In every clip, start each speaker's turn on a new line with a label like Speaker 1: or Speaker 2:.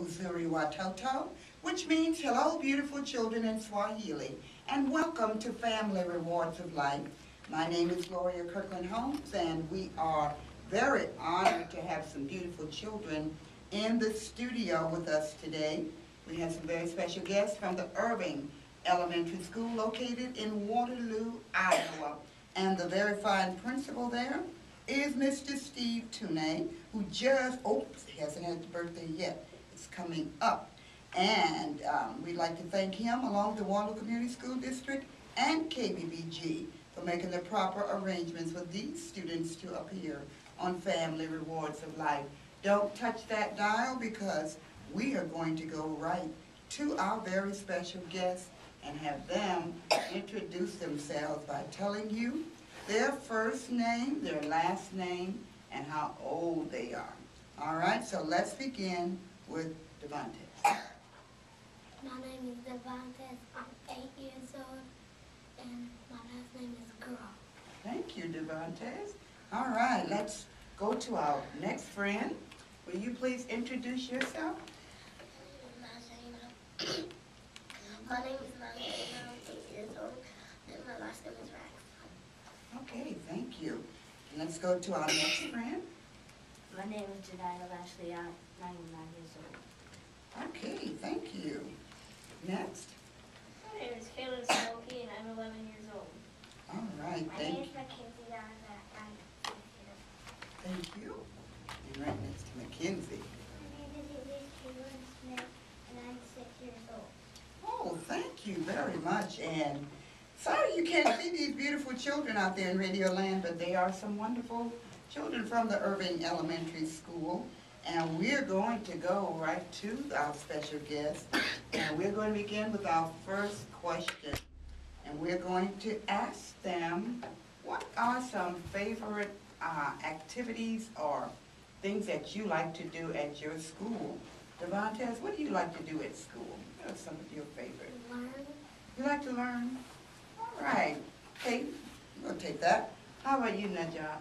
Speaker 1: Uzuri Watoto, which means hello beautiful children in Swahili, and welcome to Family Rewards of Life. My name is Gloria Kirkland-Holmes, and we are very honored to have some beautiful children in the studio with us today. We have some very special guests from the Irving Elementary School located in Waterloo, Iowa. And the very fine principal there is Mr. Steve Tunay, who just, he hasn't had his birthday yet. It's coming up. And we'd like to thank him along with the Waterloo Community School District and KBBG for making the proper arrangements for these students to appear on Family Rewards of Life. Don't touch that dial because we are going to go right to our very special guests and have them introduce themselves by telling you their first name, their last name, and how old they are. All right, so let's begin with Devontae.
Speaker 2: My name is Devontae. I'm 8 years old, and my last name is Girl.
Speaker 1: Thank you, Devontae. All right, let's go to our next friend. Will you please introduce yourself?
Speaker 2: My name is Nazaina. I'm 8 years old, and my last name is Rex.
Speaker 1: Okay, thank you. And let's go to our next friend.
Speaker 3: My name is Jediah Lashley. I'm 9 years old.
Speaker 1: Okay, thank you. Next.
Speaker 4: My name is Caleb Smokey, and I'm 11 years old.
Speaker 1: All right,
Speaker 2: My
Speaker 1: thank
Speaker 2: name
Speaker 1: you.
Speaker 2: is Mackenzie. I'm 6 years old.
Speaker 1: Thank you. And right next to Mackenzie.
Speaker 2: My name is Caitlin Smith, and I'm 6 years old.
Speaker 1: Oh, thank you very much. And sorry you can't see these beautiful children out there in Radio Land, but they are some wonderful children from the Irving Elementary School. And we're going to go right to our special guest. And we're going to begin with our first question. And we're going to ask them, what are some favorite activities or things that you like to do at your school? Devontae, what do you like to do at school? What are some of your favorites?
Speaker 2: Learn.
Speaker 1: You like to learn? All right. Hey, we'll take that. How about you, Najah?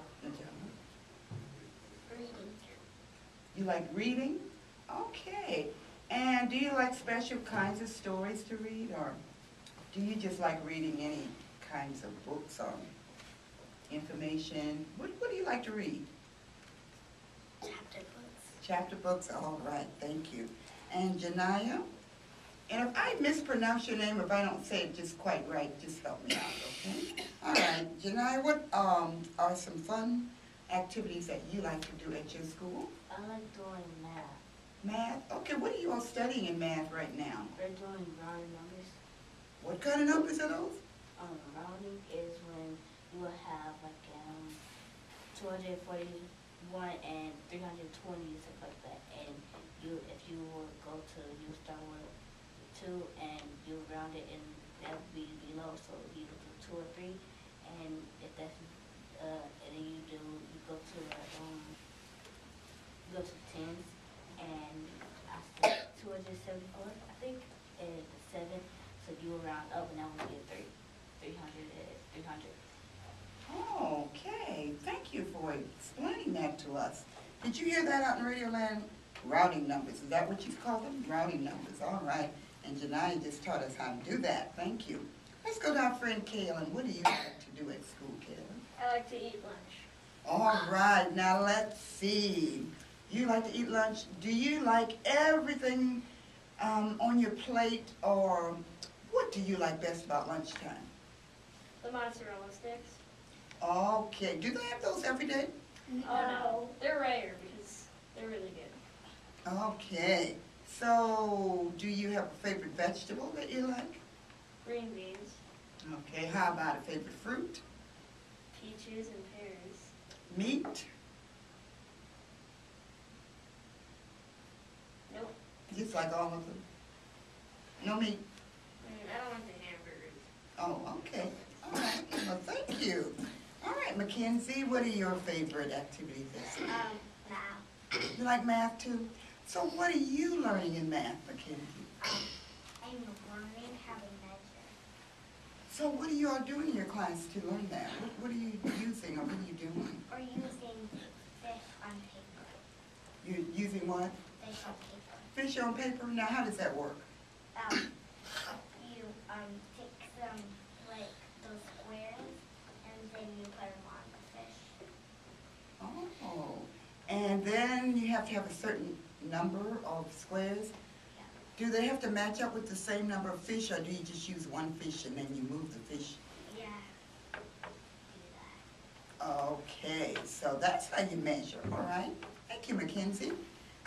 Speaker 2: Reading.
Speaker 1: You like reading? Okay. And do you like special kinds of stories to read, or do you just like reading any kinds of books or information? What do you like to read?
Speaker 2: Chapter books.
Speaker 1: Chapter books, all right, thank you. And Janiyah? And if I mispronounce your name, if I don't say it just quite right, just help me out, okay? All right, Janiyah, what are some fun activities that you like to do at your school?
Speaker 3: I like doing math.
Speaker 1: Math? Okay, what are you all studying in math right now?
Speaker 3: We're doing rounding numbers.
Speaker 1: What kind of numbers are those?
Speaker 3: Rounding is when you will have like 241 and 320, stuff like that. And if you will go to, you start with 2 and you round it, and that would be below, so you do 2 or 3, and if that's and then you go to tens, and I said 274, I think, and 7, so you will round up, and that would be a 300.
Speaker 1: Okay, thank you for explaining that to us. Did you hear that out in Radio Land? Routing numbers, is that what you call them? Routing numbers, all right. And Janiyah just taught us how to do that. Thank you. Let's go to our friend Kaylin. What do you like to do at school, Kaylin?
Speaker 4: I like to eat lunch.
Speaker 1: All right, now let's see. You like to eat lunch. Do you like everything on your plate, or what do you like best about lunchtime?
Speaker 4: The mozzarella sticks.
Speaker 1: Okay, do they have those every day?
Speaker 4: Oh no, they're rare because they're really good.
Speaker 1: Okay, so do you have a favorite vegetable that you like?
Speaker 4: Green beans,
Speaker 1: Okay, how about a favorite fruit?
Speaker 4: peaches, and pears.
Speaker 1: Meat?
Speaker 4: Nope.
Speaker 1: Just like all of them? No meat?
Speaker 4: I don't like the hamburgers.
Speaker 1: Oh, okay. All right, well, thank you. All right, Mackenzie, what are your favorite activities at school?
Speaker 2: Math.
Speaker 1: You like math too? So what are you learning in math, Mackenzie?
Speaker 2: I'm learning how to measure.
Speaker 1: So what are you all doing in your class to learn that? What are you using, or what are you doing?
Speaker 2: Or using fish on paper.
Speaker 1: You're using what?
Speaker 2: Fish on paper.
Speaker 1: Fish on paper? Now, how does that work?
Speaker 2: You take some, like, those squares, and then you put them on the fish.
Speaker 1: Oh, and then you have to have a certain number of squares?
Speaker 2: Yeah.
Speaker 1: Do they have to match up with the same number of fish, or do you just use one fish and then you move the fish?
Speaker 2: Yeah. Do that.
Speaker 1: Okay, so that's how you measure, all right? Thank you, Mackenzie.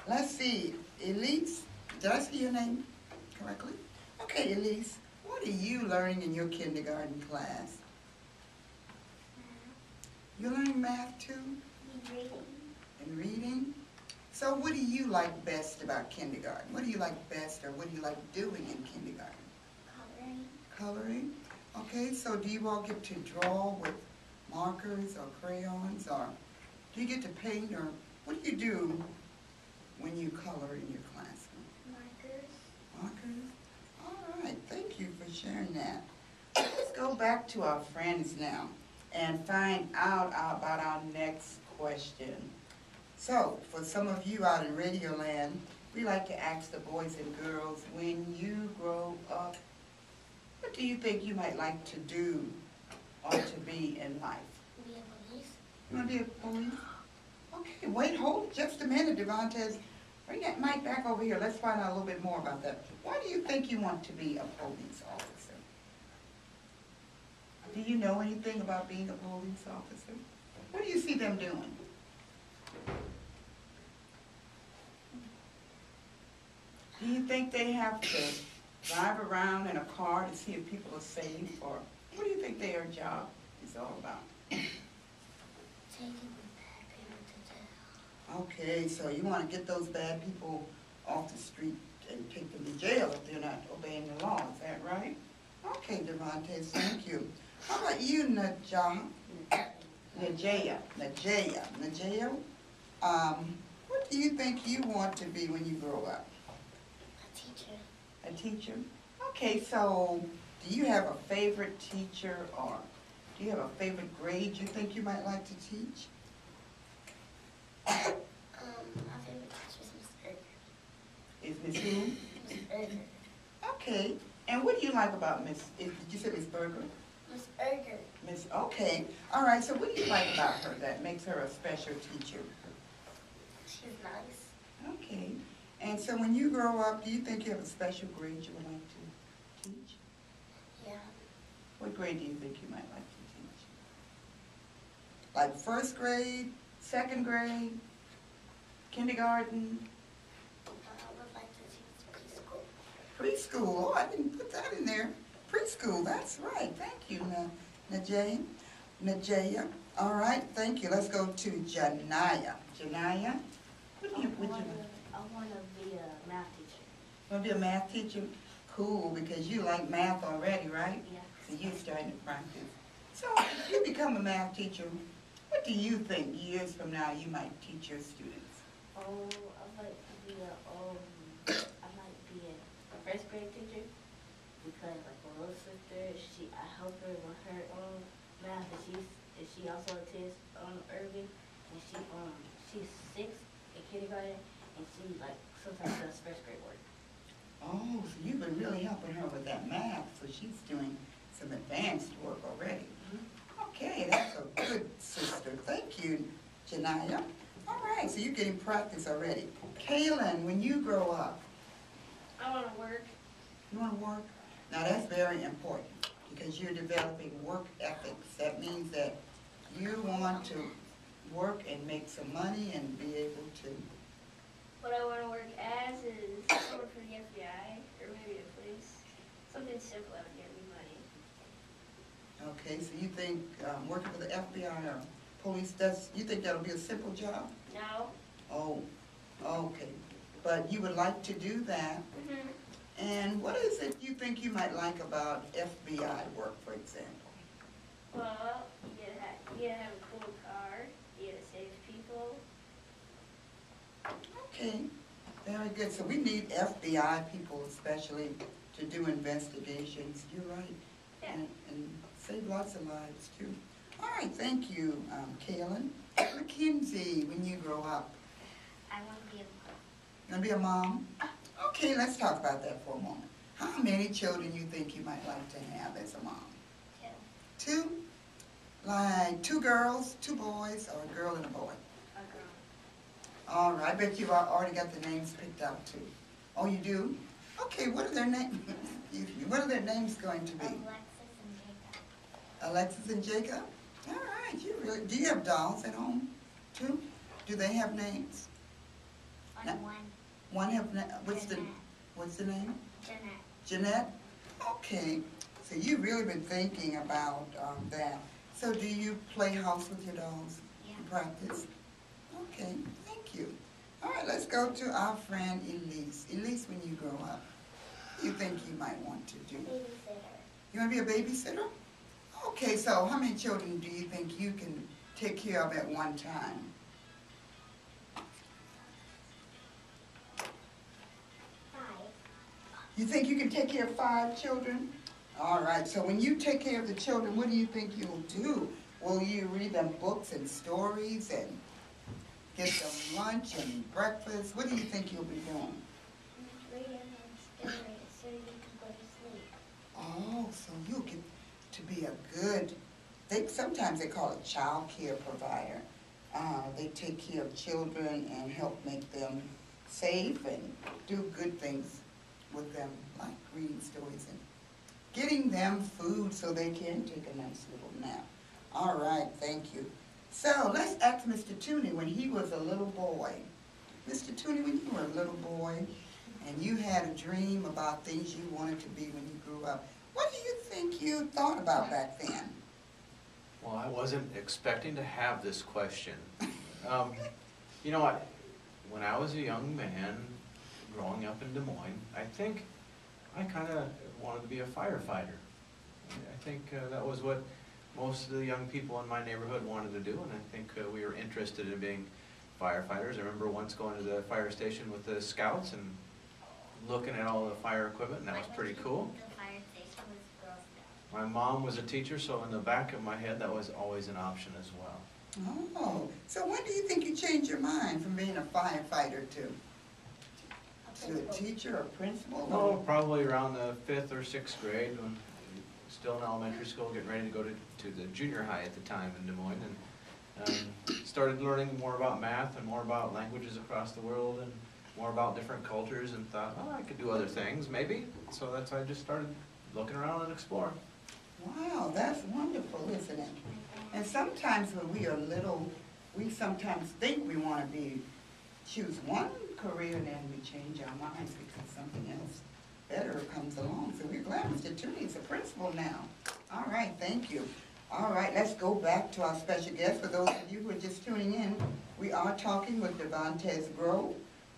Speaker 1: Let's see, Elise, did I say your name correctly? Okay, Elise, what are you learning in your kindergarten class? You're learning math too?
Speaker 2: Reading.
Speaker 1: And reading? So what do you like best about kindergarten? What do you like best, or what do you like doing in kindergarten?
Speaker 2: Coloring.
Speaker 1: Coloring? Okay, so do you all get to draw with markers or crayons, or do you get to paint, or what do you do when you color in your classroom?
Speaker 2: Markers.
Speaker 1: Markers? All right, thank you for sharing that. Let's go back to our friends now and find out about our next question. So, for some of you out in Radio Land, we like to ask the boys and girls, when you grow up, what do you think you might like to do or to be in life?
Speaker 2: Be a police.
Speaker 1: You want to be a police? Okay, wait, hold just a minute, Devontae. Bring that mic back over here. Let's find out a little bit more about that. Why do you think you want to be a police officer? Do you know anything about being a police officer? What do you see them doing? Do you think they have to drive around in a car to see if people are safe, or what do you think their job is all about?
Speaker 2: Taking the bad people to jail.
Speaker 1: Okay, so you want to get those bad people off the street and take them to jail if they're not obeying the law, is that right? Okay, Devontae, thank you. How about you, Najah? Najaya. What do you think you want to be when you grow up?
Speaker 2: A teacher.
Speaker 1: A teacher? Okay, so do you have a favorite teacher, or do you have a favorite grade you think you might like to teach?
Speaker 2: My favorite teacher is Miss Irving.
Speaker 1: Is Miss who?
Speaker 2: Miss Irving.
Speaker 1: Okay, and what do you like about did you say Miss Berger?
Speaker 2: Miss Irving.
Speaker 1: Miss, okay, all right, so what do you like about her that makes her a special teacher?
Speaker 2: She's nice.
Speaker 1: Okay, and so when you grow up, do you think you have a special grade you would like to teach?
Speaker 2: Yeah.
Speaker 1: What grade do you think you might like to teach? Like first grade, second grade, kindergarten?
Speaker 2: I would like to teach preschool.
Speaker 1: Preschool, oh, I didn't put that in there. Preschool, that's right, thank you, Najaya. All right, thank you. Let's go to Janaya. Janaya, what do you?
Speaker 3: I want to be a math teacher.
Speaker 1: You want to be a math teacher? Cool, because you like math already, right?
Speaker 3: Yeah.
Speaker 1: So you're starting to practice. So if you become a math teacher, what do you think years from now you might teach your students?
Speaker 3: Oh, I like to be I might be a first grade teacher, because like my little sister, I help her with her math, and she also attends Irving, and she's 6 in kindergarten, and she like sometimes does first grade work.
Speaker 1: Oh, so you've been really helping her with that math, so she's doing some advanced work already. Okay, that's a good sister. Thank you, Janaya. All right, so you're getting practice already. Kaylin, when you grow up,
Speaker 4: I want to work.
Speaker 1: you want to work? Now that's very important because you're developing work ethics. That means that you want to work and make some money and be able to.
Speaker 4: What I want to work as is someone for the FBI or maybe a police. Something simple that would get me money.
Speaker 1: Okay, so you think working for the FBI or police, you think that'll be a simple job?
Speaker 4: No.
Speaker 1: Oh, okay. But you would like to do that.
Speaker 4: Mm-hmm.
Speaker 1: And what is it you think you might like about FBI work, for example?
Speaker 4: Well, you gotta have a cool car. You gotta save people.
Speaker 1: Okay, very good. So we need FBI people especially to do investigations. You're right.
Speaker 4: Yeah.
Speaker 1: And save lots of lives too. All right, thank you, Kaylin. Mackenzie, when you grow up,
Speaker 2: I want to be a mom.
Speaker 1: you Gonna be a mom? Okay, let's talk about that for a moment. How many children you think you might like to have as a mom?
Speaker 2: Two.
Speaker 1: 2? Like 2 girls, 2 boys, or a girl and a boy?
Speaker 2: A girl.
Speaker 1: All right, I bet you've already got the names picked out too. Oh, you do? Okay, what are their names? Excuse me. What are their names going to be?
Speaker 2: Alexis and Jacob.
Speaker 1: Alexis and Jacob? All right, you really, do you have dolls at home too? Do they have names?
Speaker 2: On
Speaker 1: No.
Speaker 2: one.
Speaker 1: One have, what's
Speaker 2: Jeanette.
Speaker 1: the name?
Speaker 2: Jeanette.
Speaker 1: Jeanette? Okay, so you've really been thinking about that. So do you play house with your dolls?
Speaker 2: Yeah.
Speaker 1: You practice? Okay, thank you. All right, let's go to our friend Elise. Elise, when you grow up, what do you think you might want to do?
Speaker 2: Babysitter.
Speaker 1: You want to be a babysitter? Okay, so how many children do you think you can take care of at one time?
Speaker 2: 5.
Speaker 1: You think you can take care of 5 children? All right, so when you take care of the children, what do you think you'll do? Will you read them books and stories and get them lunch and breakfast? What do you think you'll be doing?
Speaker 2: Read them and stimulate it so you can go to sleep.
Speaker 1: Oh, so you'll get to be a good, sometimes they call it child care provider. They take care of children and help make them safe and do good things with them, like reading stories and getting them food so they can take a nice little nap. All right, thank you. So let's ask Mr. Tooney when he was a little boy. Mr. Tooney, when you were a little boy and you had a dream about things you wanted to be when you grew up, what do you think you thought about back then?
Speaker 5: Well, I wasn't expecting to have this question. You know what? When I was a young man growing up in Des Moines, I think I kind of wanted to be a firefighter. I think that was what most of the young people in my neighborhood wanted to do, and I think we were interested in being firefighters. I remember once going to the fire station with the scouts and looking at all the fire equipment, and that was pretty cool.
Speaker 2: The fire station was Girl Scout.
Speaker 5: My mom was a teacher, so in the back of my head, that was always an option as well.
Speaker 1: Oh, so when do you think you changed your mind from being a firefighter to a teacher or principal?
Speaker 5: Oh, probably around the 5th or 6th grade, when still in elementary school, getting ready to go to the junior high at the time in Des Moines, and started learning more about math and more about languages across the world and more about different cultures, and thought, oh, I could do other things, maybe. So that's why I just started looking around and exploring.
Speaker 1: Wow, that's wonderful, isn't it? And sometimes when we are little, we sometimes think we want to choose one career and then we change our minds because something else better comes along. So we're glad Mr. Tooney is a principal now. All right, thank you. All right, let's go back to our special guest. For those of you who are just tuning in, we are talking with Devontae Grove,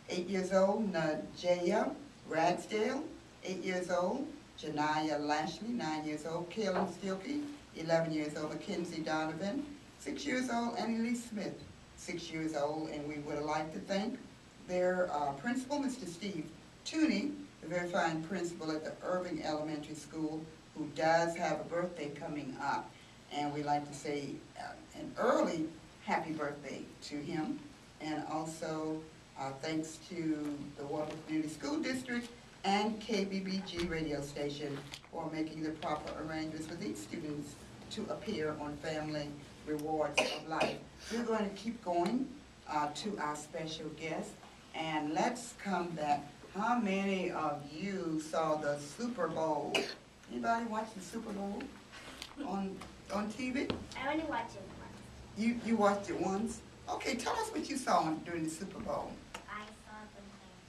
Speaker 1: 8 years old, Najaya Ragsdale, 8 years old, Janiyah Lashley, 9 years old, Kaylin Stilkey, 11 years old, Mackenzie Donovan, 6 years old, and Elise Smith, 6 years old. And we would like to thank their principal, Mr. Steve Tooney, the very fine principal at the Irving Elementary School, who does have a birthday coming up. And we'd like to say an early happy birthday to him. And also thanks to the Waterville Community School District and KBBG radio station for making the proper arrangements for these students to appear on Family Rewards of Life. We're going to keep going to our special guest, and let's come back. How many of you saw the Super Bowl? Anybody watch the Super Bowl on TV?
Speaker 2: I only watched it once.
Speaker 1: You watched it once? Okay, tell us what you saw during the Super Bowl.
Speaker 2: I saw them playing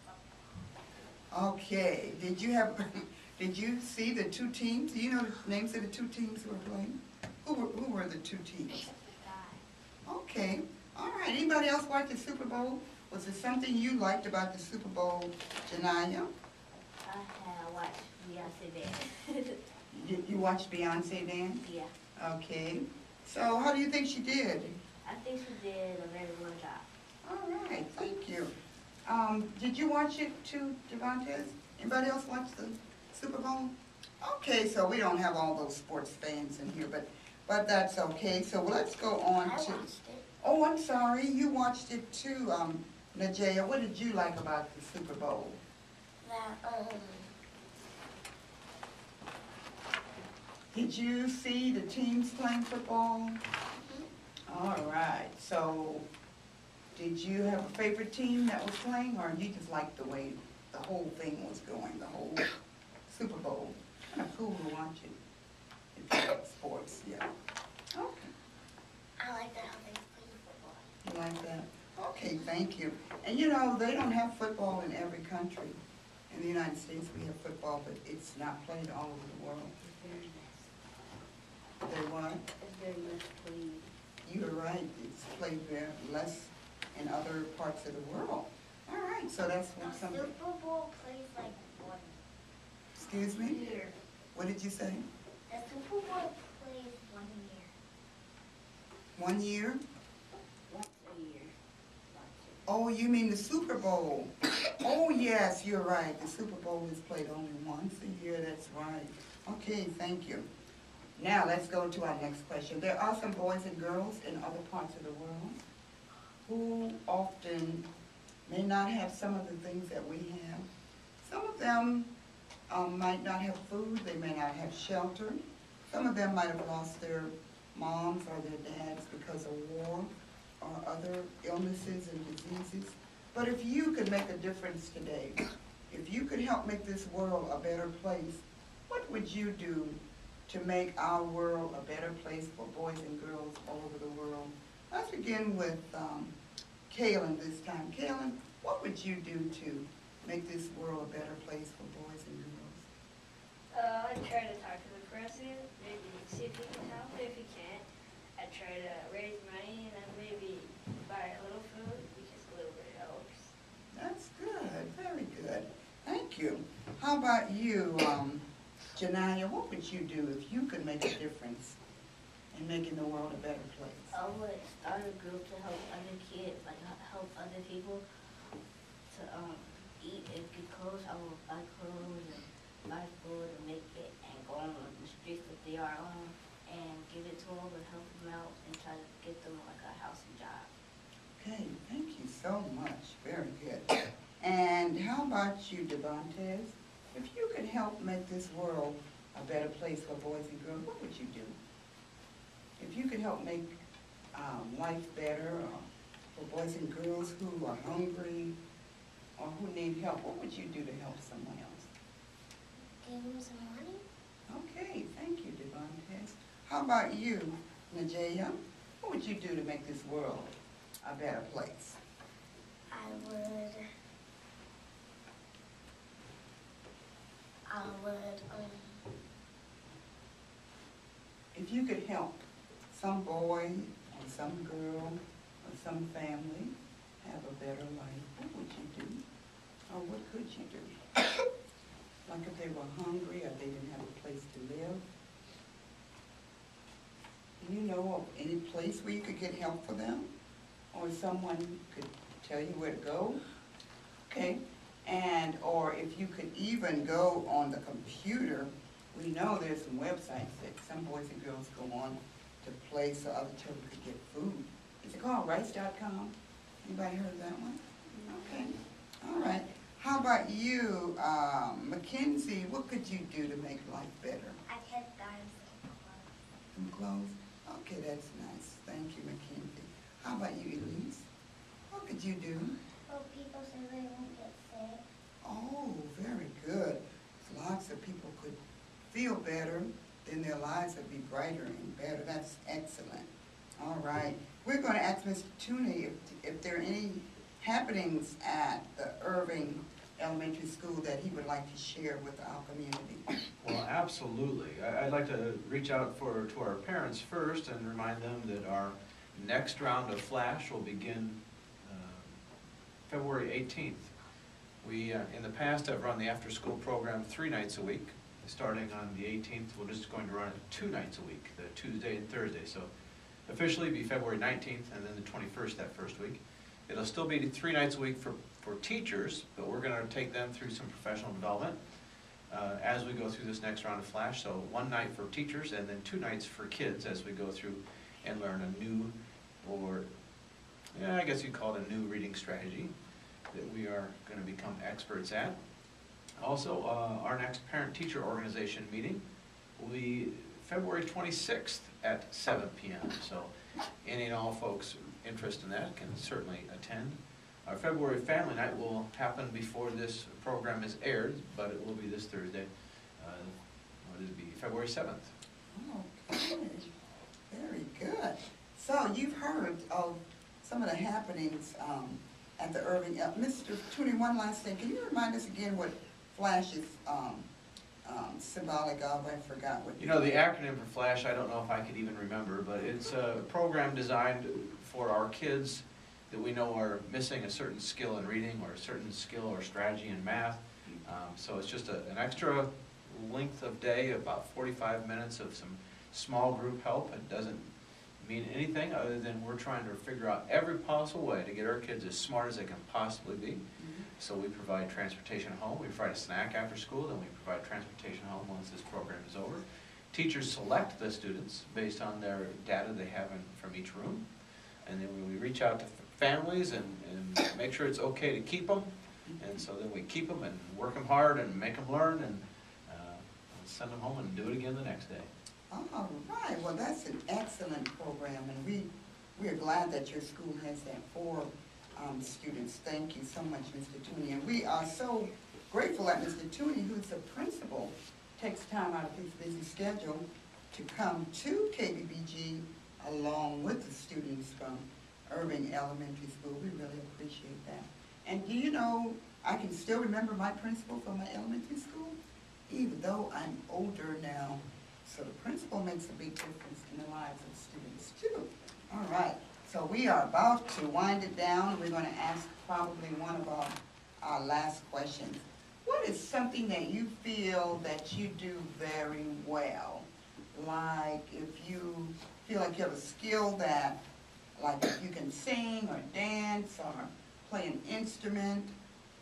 Speaker 2: football.
Speaker 1: Okay, did you see the 2 teams? Do you know the names of the 2 teams who were playing? Who were the 2 teams? Okay, all right. Anybody else watch the Super Bowl? Was there something you liked about the Super Bowl, Janiyah?
Speaker 3: I have watched Beyonce dance.
Speaker 1: You watched Beyonce dance?
Speaker 3: Yeah.
Speaker 1: Okay. So how do you think she did?
Speaker 3: I think she did a very good job.
Speaker 1: All right, thank you. Did you watch it too, Devontae? Anybody else watch the Super Bowl? Okay, so we don't have all those sports fans in here, but that's okay. So let's go on
Speaker 2: I
Speaker 1: to.
Speaker 2: watched it.
Speaker 1: Oh, I'm sorry. You watched it too. Najee, what did you like about the Super Bowl?
Speaker 2: That,
Speaker 1: Did you see the teams playing football? All right, so did you have a favorite team that was playing, or you just liked the way the whole thing was going, the whole Super Bowl? Kind of cool to watch it. If you like sports, yeah. Okay,
Speaker 2: I like that how they play football.
Speaker 1: you like that? Okay, thank you. And you know, they don't have football in every country. In the United States, we have football, but it's not played all over the world.
Speaker 3: It's very less.
Speaker 1: They what?
Speaker 3: It's very less played.
Speaker 1: You're right, it's played very less in other parts of the world. All right, so that's
Speaker 2: The
Speaker 1: what something,
Speaker 2: Super Bowl plays like one
Speaker 1: excuse me?
Speaker 2: year.
Speaker 1: What did you say?
Speaker 2: The Super Bowl plays 1 year.
Speaker 1: 1 year?
Speaker 3: Once a year. Once
Speaker 1: Oh, you mean the Super Bowl? Oh, yes, you're right. The Super Bowl is played only once a year, that's right. Okay, thank you. Now, let's go to our next question. There are some boys and girls in other parts of the world who often may not have some of the things that we have. Some of them might not have food, they may not have shelter. Some of them might have lost their moms or their dads because of war or other illnesses and diseases. But if you could make a difference today, if you could help make this world a better place, what would you do to make our world a better place for boys and girls all over the world? Let's begin with Kaylin this time. Kaylin, what would you do to make this world a better place for boys and girls?
Speaker 4: I'd try to talk to the president, maybe see if he can help. If he can't, I'd try to raise money and then maybe buy a little food because a little bit helps.
Speaker 1: That's good, very good. Thank you. How about you, Janaya? What would you do if you could make a difference in making the world a better place?
Speaker 3: I would start a group to help other kids, like help other people to eat and get clothes. I would buy clothes and buy food and make it and go on the streets that they are on and give it to them and help them out and try to get them like a house and job.
Speaker 1: Okay, thank you so much. Very good. And how about you, Devontes? If you could help make this world a better place for boys and girls, what would you do? If you could help make life better for boys and girls who are hungry or who need help, what would you do to help someone else?
Speaker 2: Give them some money.
Speaker 1: Okay, thank you, Devontes. How about you, Najee? What would you do to make this world a better place?
Speaker 2: I would,
Speaker 1: If you could help some boy or some girl or some family have a better life, what would you do? Or what could you do? Like if they were hungry or they didn't have a place to live? Do you know of any place where you could get help for them? Or someone could tell you where to go? Okay, and or if you could even go on the computer, we know there's some websites that some boys and girls go on to play so other children could get food. Is it called rice.com? Anybody heard of that one? Okay, all right. How about you, Mackenzie? What could you do to make life better?
Speaker 2: I could buy
Speaker 1: Some clothes? Okay, that's nice. Thank you, Mackenzie. How about you, Elise? What could you do?
Speaker 2: so people so they won't get sick.
Speaker 1: Oh, very good. If lots of people could feel better, then their lives would be brighter and better. That's excellent. All right. We're going to ask Mr. Tooney if there are any happenings at the Irving Elementary School that he would like to share with our community.
Speaker 5: Well, absolutely. I'd like to reach out to our parents first and remind them that our next round of Flash will begin February 18th. We, in the past, have run the after-school program 3 nights a week. Starting on the 18th, we're just going to run it 2 nights a week, the Tuesday and Thursday. So officially be February 19th and then the 21st that first week. It'll still be 3 nights a week for teachers, but we're going to take them through some professional development as we go through this next round of Flash. So 1 night for teachers and then 2 nights for kids as we go through and learn a new, or yeah, I guess you'd call it a new reading strategy. that we are going to become experts at. Also, our next parent-teacher organization meeting will be February 26th at 7 p.m. So any and all folks interested in that can certainly attend. Our February family night will happen before this program is aired, but it will be this Thursday. What is it be? February 7th.
Speaker 1: Okay, very good. So you've heard of some of the happenings at the Irving. Mr. Tooney, one last thing. Can you remind us again what FLASH is symbolic of? I forgot what.
Speaker 5: You know, the acronym for FLASH, I don't know if I could even remember, but it's a program designed for our kids that we know are missing a certain skill in reading or a certain skill or strategy in math. So it's just an extra length of day, about 45 minutes of some small group help. It doesn't mean anything other than we're trying to figure out every possible way to get our kids as smart as they can possibly be. So we provide transportation home, we provide a snack after school, then we provide transportation home once this program is over. Teachers select the students based on their data they have from each room. And then we reach out to families and make sure it's okay to keep them. And so then we keep them and work them hard and make them learn and send them home and do it again the next day.
Speaker 1: All right, well that's an excellent program, and we are glad that your school has that for students. Thank you so much, Mr. Tooney. And we are so grateful that Mr. Tooney, who's the principal, takes time out of his busy schedule to come to KBBG along with the students from Irving Elementary School. We really appreciate that. And do you know, I can still remember my principal from my elementary school, even though I'm older now. So the principal makes a big difference in the lives of students too. All right, so we are about to wind it down. We're going to ask probably one of our last questions. What is something that you feel that you do very well? Like if you feel like you have a skill that, like if you can sing or dance or play an instrument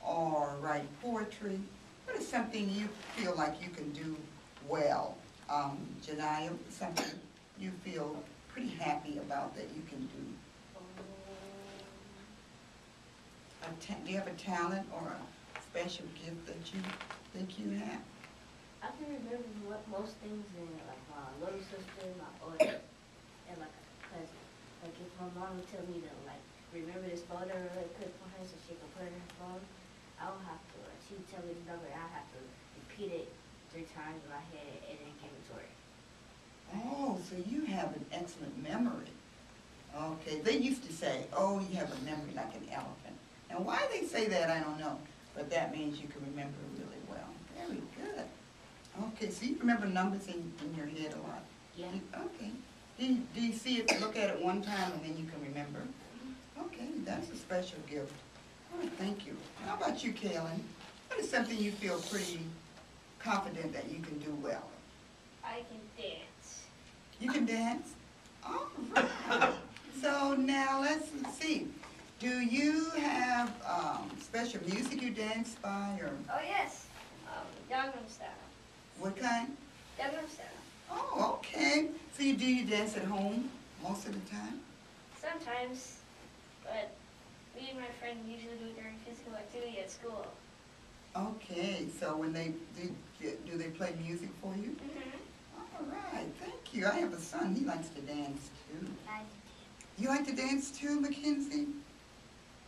Speaker 1: or write poetry, what is something you feel like you can do well? Janiyah, something you feel pretty happy about that you can do? Do you have a talent or a special gift that you think you have?
Speaker 3: I can remember most things in like my little sister, my older, and like a cousin. Like if my mom would tell me to like remember this photo really quick for her so she can put it in her phone, I don't have to. Like, she'd tell me the number, I have to repeat it 3 times in my head and then give it to her.
Speaker 1: Oh, so you have an excellent memory. Okay, they used to say, oh, you have a memory like an elephant. And why they say that, I don't know. But that means you can remember really well. Very good. Okay, so you remember numbers in your head a lot?
Speaker 3: Yeah.
Speaker 1: Okay. Do you see it, look at it one time and then you can remember? Okay, that's a special gift. All right, thank you. How about you, Kaylin? What is something you feel pretty confident that you can do well?
Speaker 4: I can dance.
Speaker 1: You can dance? All right. So now let's see. Do you have special music you dance by, or
Speaker 4: Oh yes, Gangnam Style.
Speaker 1: what kind?
Speaker 4: Gangnam Style.
Speaker 1: Oh, okay. So you dance at home most of the time?
Speaker 4: Sometimes, but me and my friend usually do it during physical activity at school.
Speaker 1: Okay. So when they do they play music for you? All right. Thank you. I have a son. He likes to dance too. You like to dance too, Mackenzie?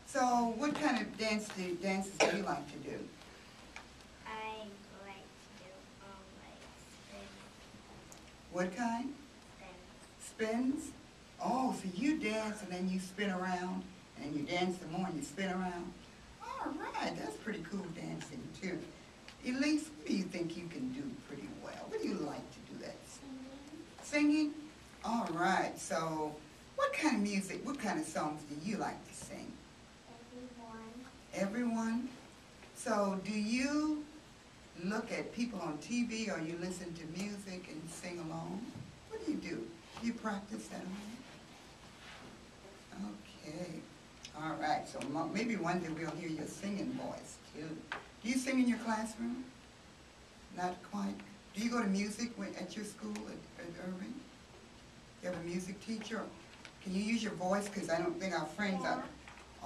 Speaker 1: So what kind of dances do you like to do?
Speaker 2: I like to do like spins.
Speaker 1: What kind? Spins? Oh, so you dance and then you spin around, and you dance some more and you spin around. All right, that's pretty cool dancing too. Elise, what do you think you can do pretty well? What do you like to do that? Singing? All right, so what kind of music, what kind of songs do you like to sing? Everyone? So do you look at people on TV or you listen to music and sing along? What do? Do you practice at home? Okay. All right. So maybe one day we'll hear your singing voice too. Do you sing in your classroom? Not quite. Do you go to music at your school at Irving? You have a music teacher? Can you use your voice? Because I don't think our friends are.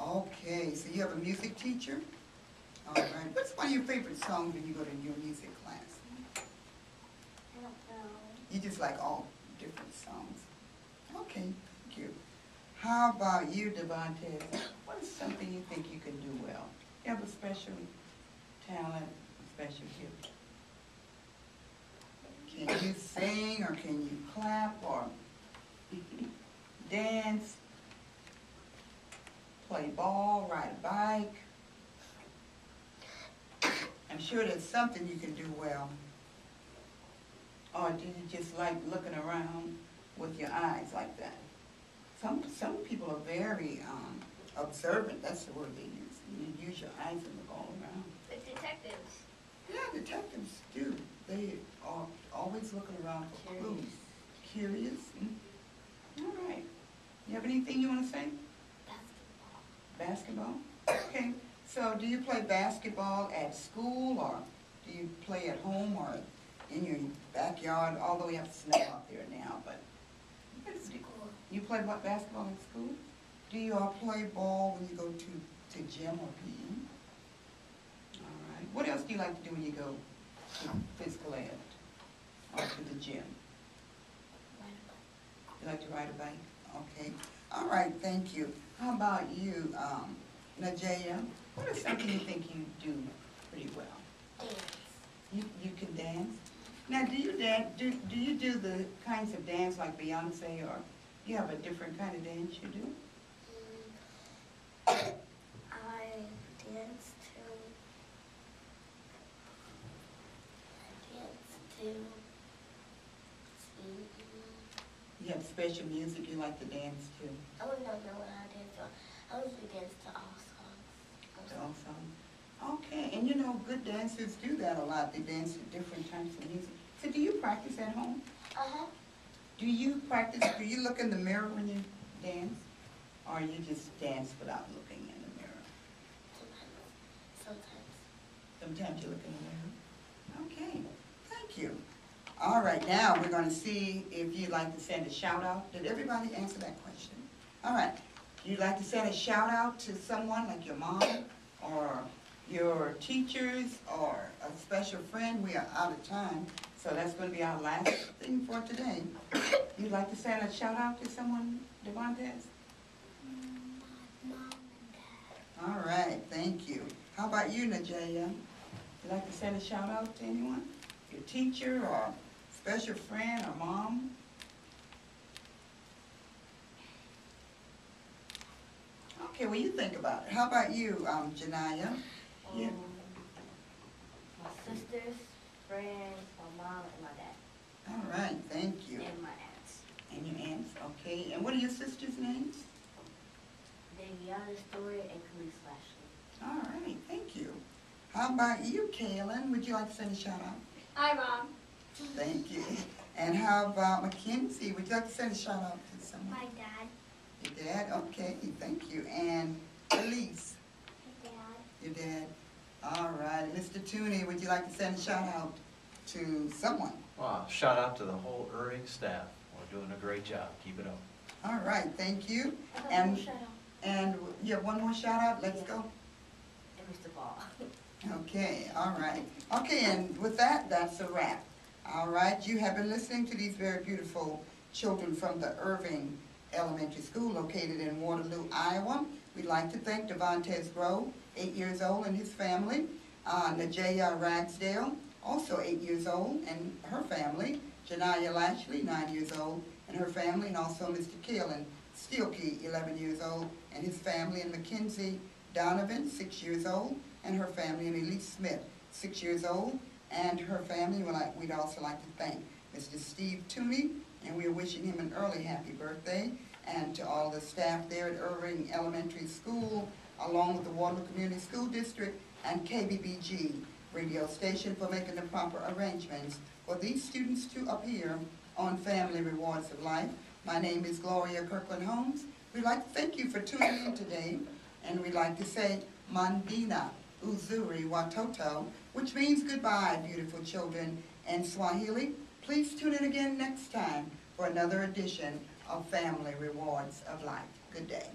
Speaker 1: Okay, so you have a music teacher? All right. What's one of your favorite songs when you go to your music class?
Speaker 2: I don't know.
Speaker 1: You just like all different songs. Okay, thank you. How about you, Devontae? What is something you think you can do well? You have a special talent, a special gift. Can you sing, or can you clap, or dance, play ball, ride a bike? I'm sure there's something you can do well. Or do you just like looking around with your eyes like that? Some people are very observant. That's the word they use. You use your eyes and look all around.
Speaker 4: Like detectives.
Speaker 1: Yeah, detectives do. They are always looking around for clues. Curious. Mm. All right. You have anything you want to say?
Speaker 2: Basketball.
Speaker 1: Basketball? Okay. So do you play basketball at school, or do you play at home, or in your backyard? Although we have snow out there now, but you play what, basketball at school? Do you all play ball when you go to gym or PE? All right. What else do you like to do when you go to physical ed or to the gym? You like to ride a bike? Okay. All right, thank you. How about you, Najaya? What is something you think you do pretty well?
Speaker 2: Dance.
Speaker 1: You can dance? Now, do you do the kinds of dance like Beyonce, or you have a different kind of dance you do?
Speaker 2: I dance to
Speaker 1: You have special music you like to dance to?
Speaker 2: I wouldn't know what I dance to. I usually dance to all songs.
Speaker 1: Also, okay, and you know, good dancers do that a lot. They dance to different types of music. So do you practice at home?
Speaker 2: Uh-huh.
Speaker 1: Do you practice, do you look in the mirror when you dance? Or you just dance without looking in the mirror?
Speaker 2: Sometimes.
Speaker 1: Sometimes you look in the mirror? Okay, thank you. All right, now we're going to see if you'd like to send a shout out. Did everybody answer that question? All right, you'd like to send a shout out to someone like your mom or your teachers or a special friend? We are out of time, so that's going to be our last thing for today. You'd like to send a shout out to someone, Devontae?
Speaker 2: My mom and dad.
Speaker 1: All right, thank you. How about you, Najaya? You'd like to send a shout out to anyone? Your teacher or special friend or mom? Okay, well, you think about it. How about you, Janaya? Yeah.
Speaker 3: My sisters, friends, my mom, and my dad.
Speaker 1: All right, thank you.
Speaker 3: And my aunts.
Speaker 1: And your aunts, okay. And what are your sisters' names?
Speaker 3: Daviana Story and Khalees Lashley.
Speaker 1: All right, thank you. How about you, Kaylin? Would you like to send a shout out?
Speaker 4: Hi, Mom.
Speaker 1: Thank you. And how about Mackenzie? Would you like to send a shout out to someone?
Speaker 2: My dad.
Speaker 1: Your dad? Okay, thank you. And Elise?
Speaker 2: My dad.
Speaker 1: Your dad. All right. Mr. Tooney, would you like to send a shout out to someone?
Speaker 5: Well, shout out to the whole Irving staff. We're doing a great job. Keep it up.
Speaker 1: All right, thank you.
Speaker 2: I have
Speaker 1: And
Speaker 2: no shout out.
Speaker 1: and you have one more shout out? Let's go.
Speaker 3: And Mr. Ball.
Speaker 1: Okay, all right. Okay, and with that, that's a wrap. All right, you have been listening to these very beautiful children from the Irving Elementary School located in Waterloo, Iowa. We'd like to thank Devontae Grove, 8 years old, and his family. Najaya Ragsdale, also 8 years old, and her family. Janaya Lashley, 9 years old, and her family, and also Mr. Kaylin Steelkey, 11 years old, and his family, and Mackenzie Donovan, 6 years old, and her family, and Elise Smith, 6 years old, and her family. We'd also like to thank Mr. Steve Tooney, and we're wishing him an early happy birthday, and to all the staff there at Irving Elementary School, along with the Waterloo Community School District and KBBG radio station for making the proper arrangements for these students to appear on Family Rewards of Life. My name is Gloria Kirkland-Holmes. We'd like to thank you for tuning in today, and we'd like to say Mandina Uzuri Watoto, which means goodbye, beautiful children, in Swahili. Please tune in again next time for another edition of Family Rewards of Life. Good day.